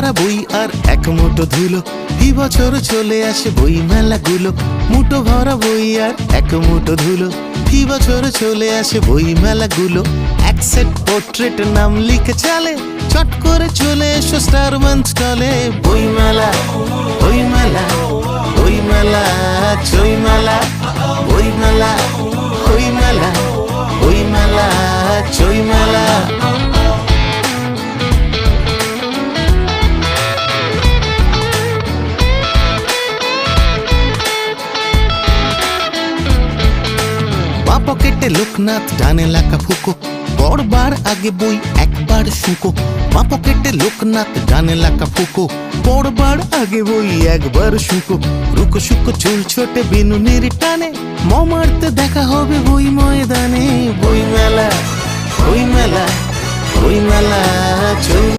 ভরা বই আর এক মুঠো ধুলো, এই বছর চলে আসে বই মেলাগুলো। মুঠো ভরা বই আর এক মুঠো ধুলো, এই বছর চলে আসে বই মেলাগুলো। এক সেট পোর্ট্রেট নাম লিখে চালে, চট করে চলে এসো স্টারম্যান স্টলে। বই মেলা, বই মেলা, বই মেলা, চই মেলা, বই মেলা, বই মেলা, বই মেলা, চই মেলা। পকেটে লোকনাথ, ডানে লাকা ফুকো, পড়বার আগে বই একবার শুকো। বাঁ পকেটে লোকনাথ, ডানে লাকা ফুকো, পড়বার আগে বই একবার শুকো। রুকো শুকো চুল ছোটে বিনুনির টানে, মারতে দেখা হবে বই ময়দানে। বই মেলা, বই মেলা, বই মেলা, চই